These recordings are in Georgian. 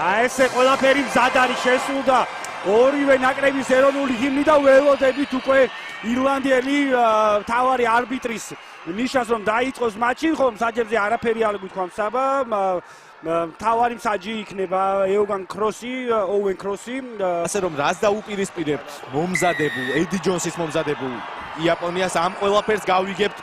ესე ყველაფერი მზად არის შესულდა ორივე ნაკრების ეროვნული ჰიმნი და ველოდებით უკვე ირლანდიელი მთავარი არბიტრის ნიშას რომ დაიწყოს მატჩი, ხომ საჯებზე არაფერი არ გითხოვ საბა მთავარი მსაჯი იქნება ეოგან კროსი, ოუენ კროსი. ასე რომ რას დაუპირისპირებთ მომზადებულ ედი ჯონსის მომზადებულ იაპონიას ამ ყველაფერს გავიგებთ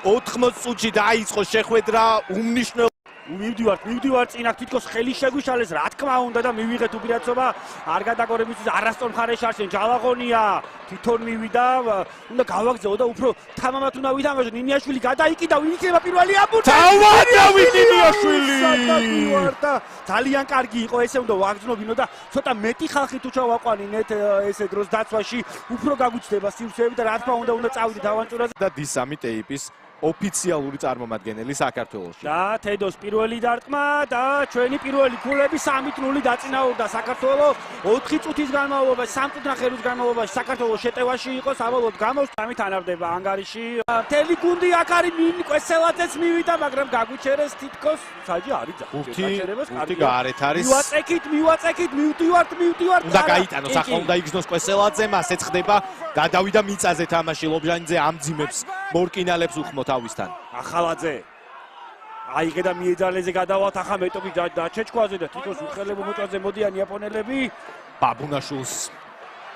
80 წუთში დაიწყო შეხვედრა უმნიშვნელო მივდივართ წინათ თითქოს ხელი შეგვიშალეს რა თქმა უნდა და მივიღეთ უპირატესობა არ გადაგორებისთვის არასწორ მხარეში არიან ჯალაღონია თვითონ მივიდა უნდა გავაგზავნო და უფრო თამამად უნდა ვითამაშო ნინიაშვილი გადაიკიდა ვინ იქნება პირველი აბურთი დავით ნინიაშვილი ძალიან კარგი იყო ესე უნდა ვაგზნობინო და ცოტა მეტი ხალხი თუ ჩავაყვანინეთ ესე დროს დაცვაში უფრო გაგვიჩნდება სივრცეები და რა თქმა უნდა წავიდეთ ავანტურაზე და D3 ტეიპის ოფიციალური წარმომადგენელი საქართველოში. და თედოს პირველი დარტყმა და ჩვენი პირველი გოლები 3-0 დაწინაურდა საქართველოს 4 წუთის განმავლობაში 3 წუთნახევრის განმავლობაში საქართველოს შეტევაში იყო საბოლოოდ გამოსწამით თანავდება ანგარიში. მთელი გუნდი აქ არის კვესელაძეც მივიდა მაგრამ გაგვიჩერეს თითქოს საჯი არის ხუთი გარეთ არის მივაწეკით მივდივართ უნდა გაიტანოს ახლა უნდა იგზნოს კვესელაძე მას ეცხდება გადავიდა მიწაზე თამაში ლობჟანიძე ამძიმებს მორკინალებს უხმო თავისთან ახალაძე აიღე და მიეძალეზე გადავალთ ახლა მეტოქი დაჩეჩქვაზე და თვითონ უხელებო მოწვაზე მოდიან იაპონელები ბაბუნაშულს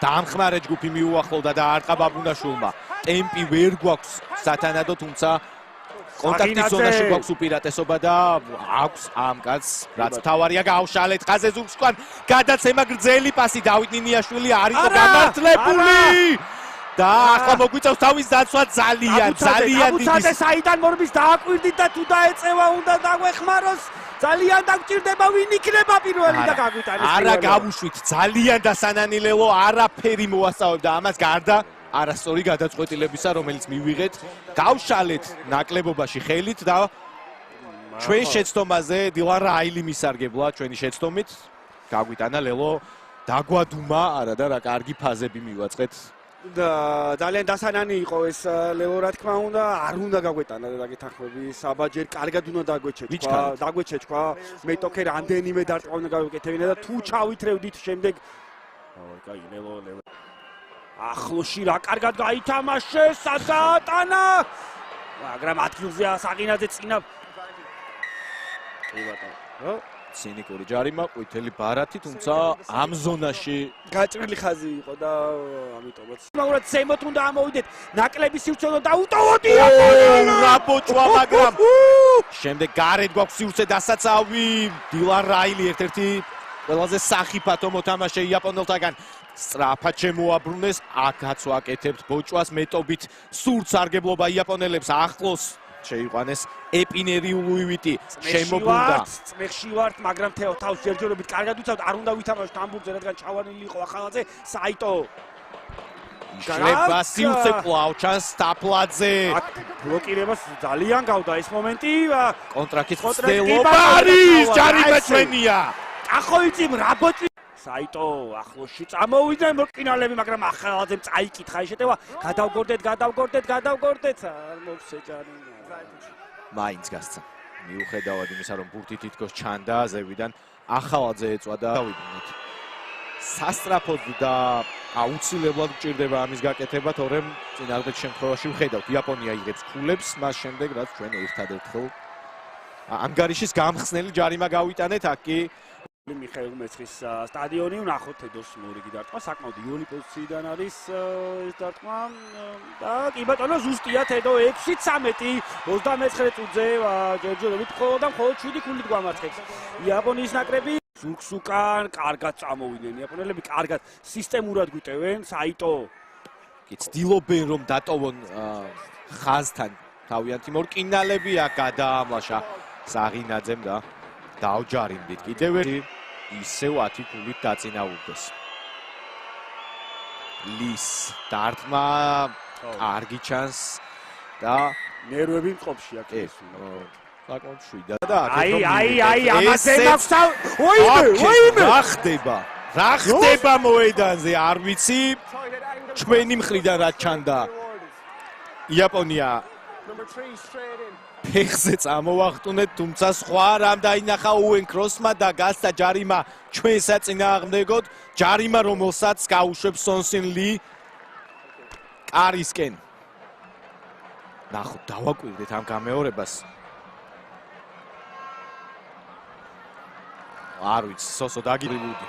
დაამხმარე ჯგუფი მიუახლოვდა და არტყა ბაბუნაშულმა ტემპი ვერ გვაქვს სათანადო თუმცა კონტაქტის ზონაში გვაქვს უპირატესობა და აქვს ამ კაცს რაც თავარია გაავშალეთ ხაზე ზურგსკან გადაცემა გრძელი პასი დავით ნინიაშვილი არისო გამართლებული და ახლა მოგვიწევს თავის დაცვა ძალიან დიდი საიდან მორბის დააკვირდით და თუ დაეწევა უნდა დაგვეხმაროს ძალიან დაგჭირდება ვინ იქნება პირველი და გაგვიტანეს არა გავუშვით ძალიან დასანანილელო არაფერი მოასწავებდა ამას გარდა არასწორი გადაწყვეტილებისა რომელიც მივიღეთ გავშალეთ ნაკლებობაში ხელით და ჩვენ შეცდომაზე დილან რაილი მისარგებლა ჩვენი შეცდომით გაგვიტანა ლელო დაგვადუმა არა და რა კარგი ფაზები მივაწყეთ და ძალიან დასანანი იყო ეს ლელო რა თქმა უნდა არ უნდა გაგვეტანა და გეთანხმები საბაჯერ კარგად უნდა დაგვეჩეჩქვა მეტოქე რამდენიმე დარტყმა უნდა გავიკეთებინა და თუ ჩავითრევდით შემდეგ კაი ლელო ახლოში რა კარგად გაითამაშეს სადაატანა მაგრამ ადგილზეა საყინაძე წინა ცინიკური ჯარიმა ყვითელი ბარათი თუმცა ამ ზონაში გაჭრილი ხაზი იყო და ამიტომაც მაგრამ ზემოთ უნდა ამოვიდეთ ნაკლები სივრცე და უტოვოდი რა ბოჭვა მაგრამ შემდეგ გარეთ გვაქვს სივრცე დასაცავი დილან რაილი ერთ-ერთი ყველაზე სახიფათო მოთამაშე იაპონელთაგან სწრაფად შემოაბრუნეს აქაც ვაკეთებთ ბოჭვას მეტობით სურთ სარგებლობა იაპონელებს ახლოს შეიყვანეს ეპინერი ულუივიტი შემობრუნდა წმეხში ვართ მაგრამ თავს ჯერჯერობით კარგად უცავთ არ უნდა ვითამაშოთ ამბურთზე რადგან ჩავანილი იყო ახალაძე საიტო შეიძლება სივრცე კვლავ ჩანს სტაფლაძე ბლოკირებას ძალიან გავდა ეს მომენტი კონტრაქტის ცდილობა არის ჯარიმა ჩვენია ახოიცი რაბოჭი საიტო ახლოში წამოვიდნენ მოკინალები მაგრამ ახალაძემ წაიკითხა ეს შეტევა გადავგორდეთ არ მოვსეჯარი მაინც გასცა მიუხედავად იმისა რომ ბურთი თითქოს ჩანდა ზევიდან ახალაძე ეწვა და დავიბრუნეთ სასტრაფოდ და აუცილებლად გჭირდება ამის გაკეთება თორემ წინააღმდეგ შემთხვევაში ვხედავთ იაპონია იღებს ქულებს მას შემდეგ რაც ჩვენ ერთადერთხელ ანგარიშის გამხსნელი ჯარიმა გავიტანეთ აქ კი მიხეილ მეცხის სტადიონი ვნახოთ თედოს მორიგი დარტყმა საკმაოდ იონი პოზიციიდან არის ეს დარტყმა და კი ბატონო ზუსტია თედო 6-13 29 წუთზე ჯერჯერობით მხოლოდ 7 ქულით გვამარცხებს იაპონიის ნაკრები ზურგს უკან კარგად წამოვიდნენ იაპონელები კარგად სისტემურად გვიტევენ საიტო კი ცდილობენ რომ დატოვონ ხაზთან თავიანთი მორკინალები აქ გადაამლაშა საღინაძემ და დავჯარიმდით კიდევ ერთი ისევ 10 ქულით დაწინაურდეს ლის დარტყმა კარგი ჩანს და ნერვები მწყობში აქ ეს საკმაოდ შვიდა და აი ამაზე მაქვს ოიმე რა ხდება მოედანზე არ ვიცი ჩვენი მხრიდან რაც ჩანდა იაპონია ფეხზე წამოვახტუნეთ, თუმცა სხვა რამ დაინახა უენ კროსმა და გასცა ჯარიმა ჩვენს საწინააღმდეგოდ, ჯარიმა რომელსაც გაუშვებს სონსინ ლი კარისკენ. ნახოთ, დავაკვირდეთ ამ გამეორებას. არ ვიცი, სოსო დაგიბრუნდი.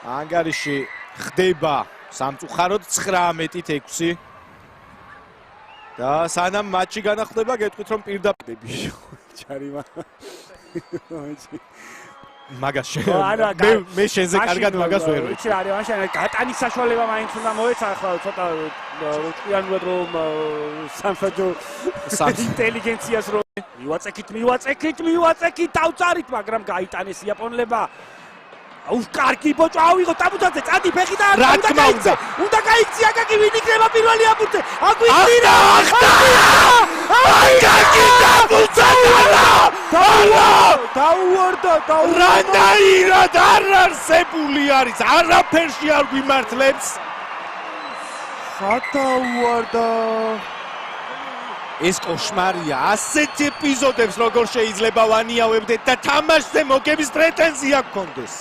ანგარიში ხდება სამწუხაროდ 19-6 და სანამ მატჩი განახლდება, გეტყვით რომ პირდაპირ ჯარიმა მაგას მე შენზე კარგად მაგას ვერ ვიცი. არის მაშინ გატანის საშუალება მაინც უნდა მოეცა, ახლა ცოტა როჭკვიანურად რომ სამსაჯო ინტელიგენციას რომ მივაწექით დავწარით, მაგრამ გაიტანეს იაპონელებმა. აუ კარგი ბოჭო ავიღო ტაბუცაძე, წადი ფეხი და უნდა გაიქცია აკაკი, ვინ იქნება პირველი აბურთე? აგვიძირა! აკაკი ტაბუცაძე! დაუვარდა! რანაირად არ არსებული არის, არაფერში არ გვიმართლებს. დაუვარდა! ეს კოშმარია, ასეთ ეპიზოდებს როგორ შეიძლება ვანიავებდეთ და თამაშზე მოგების პრეტენზია გქონდეს.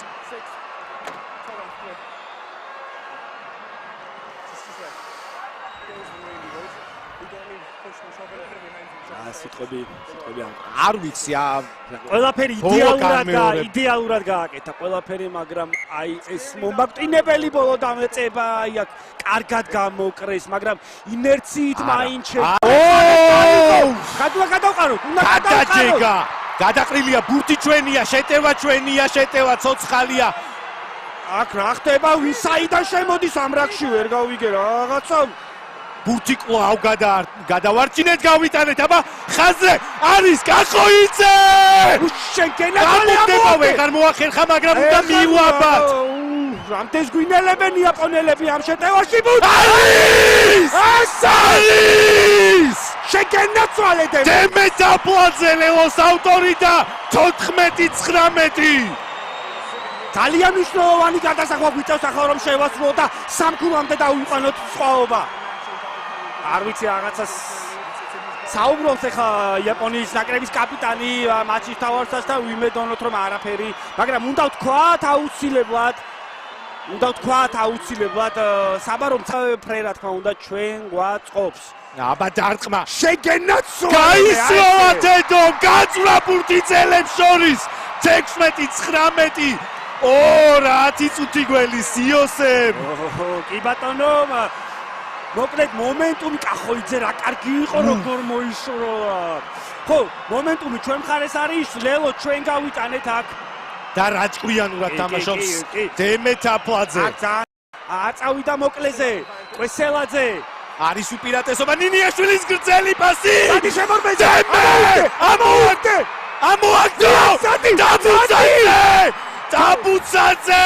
სიტყვები არ ვიცი, ყველაფერი იდეალურად გააკეთა ყველაფერი, მაგრამ აი ეს მომაკვდინებელი ბოლო დამეწება, აი აქ კარგად გამოკრეს, მაგრამ ინერციით მაინც გადავყაროთ, უნდა გადაჯეგა, გადაყრილია ბურთი ჩვენია, შეტევა ცოცხალია. აქ რა ხდება, ვინ საიდან შემოდის ამ რაგში, ვერ გავიგე რაღაცა. ბურთი კვლავ გადავარჩინეთ, გავიტანეთ, აბა ხაზზე არის კახოიძე! შეგენაგალია ვეღარ მოახერხა, მაგრამ უნდა მიუაბათ. რამდენს გვინელებენ იაპონელები ამ შეტევაში? არის! შეგენაცვალეთ! დემეტაპლაძე ლევოს ავტორი და 14-19. ძალიან მნიშვნელოვანი გადასახვა გვიწევს ახლა რომ შევასრულო და 3 ქულამდე დავიყვანოთ სხვაობა. არ ვიცი რაღაცას საუბრობს ახლა იაპონიის ნაკრების კაპიტანი მატჩის თავარსას და ვიმედოვნოთ რომ არაფერი, მაგრამ უნდა ვთქვათ აუცილებლად საბარო ფრე რა თქმა უნდა ჩვენ გვაწყობს. აბა დარტყმა შეგენაცვალე! გაისვათ ედო, გაწვრა ბურთი წელებს შორის 16-19. რა 10 წუთი გველის იოსებ. კი ბატონო, მოკლედ მომენტუმი კახოიძე რა კარგი იყო, როგორ მოიშროლა. ხო, მომენტუმი ჩვენ მხარეს არის, ლელო ჩვენ გავიტანეთ აქ და რა ჭკვიანურად თამაშობს დემეტაპლაძე. აწავიდა მოკლეზე, კვესელაძე. არის უპირატესობა, ნინიაშვილის გრძელი პასი. სადი შემორბეზე. ამოაგდო! ტაბუცაძე!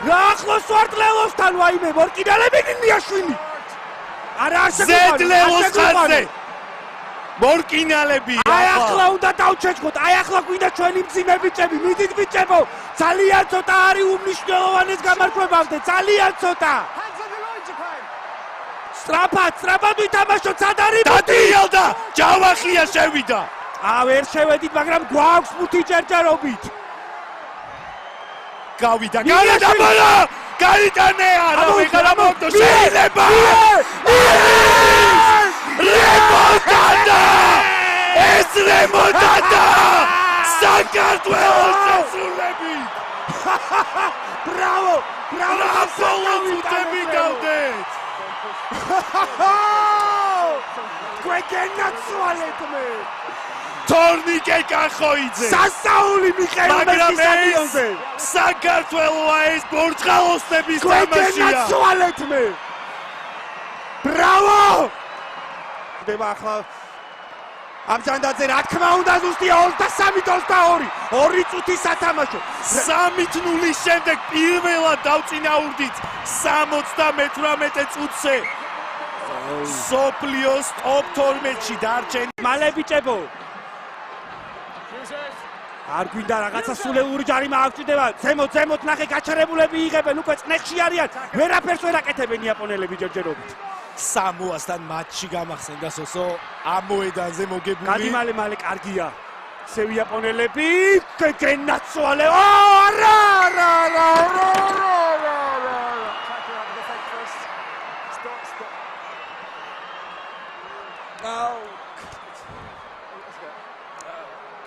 რა ახლოს ვართ ლელოსთან, ვაიმე, მორკინალები ნინიაშვილი. არა ზედლევოს ხაზზე მორკინალები. აი ახლა უნდა დავჩეჩქოთ, აი ახლა გვინდა ჩვენი მძიმე ბიჭები, მიდით ბიჭებო, ძალიან ცოტა არის უმნიშვნელოვანეს გამარჯვებამდე, ძალიან ცოტა. სწრაფად ვითამაშოთ, სად არის? დადიელდა, ჯავახია შევიდა. ვერ შევედით, მაგრამ გვაქვს 5 ჯერჯერობით. გავიდა, გადაბალა! გაიტანე არა, ვეღარ ამოვაგდო, შეიძლება! რემონტადა! ეს რემონტადა! საქართველოს დასრულებით! ბრავო! აბსოლუტები გავდეთ! გვეგენაცვალეთ მე! თორნიკე კახოიძე! სასაული მიხეილოვსკის სტადიონზე! საქართველოა ეს ბორწყალოსნების თამაშია! გვეგენაცვალეთ მე! ბრავო! ხდება ახლა ამჯანდაძე, რა თქმა უნდა, ზუსტია 23-22, 2 წუთი სათამაშო. 3-0 შემდეგ პირველად დავწინაურდით 78 წუთზე. სოფლიოს ტოპ 12-ში დარჩენ. მალე ბიჭებო. არ გვინდა რაღაცა სულეული ჯარიმა აღჭირდება. ზემოთ ნახე, გაჩერებულები იღებენ, უკვე წნეხში არიან. ვერაფერს ვერ აკეთებენ იაპონელები ჯერჯერობით. სამოასთან მატჩი გამახსენდა სოსო ამ მოედანზე მოგებული. გადიმალე მალე კარგია. სევი იაპონელები გენაცვალე. არა.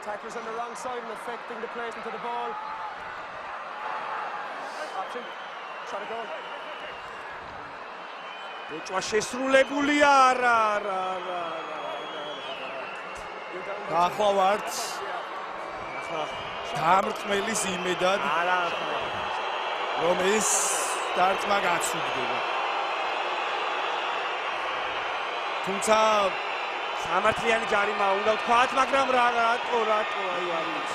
Tackler's on the wrong side and affecting the players into the ball. Option. Shot a goal. ბოჭვა შესრულებულია. არა. ახლა ვართ დამრტყმელის იმედად რომ ეს დარტყმა გაცვლიდება. თუმცა სამართლიანი ჯარიმა უნდა ვთქვათ, მაგრამ რატო აი არის.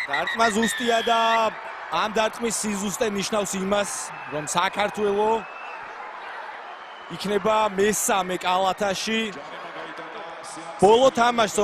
დარტყმა ზუსტია და ამ დარტყმის სიზუსტე ნიშნავს იმას, რომ საქართველოს იქნება მესამე კალათაში. ბოლო თამაშს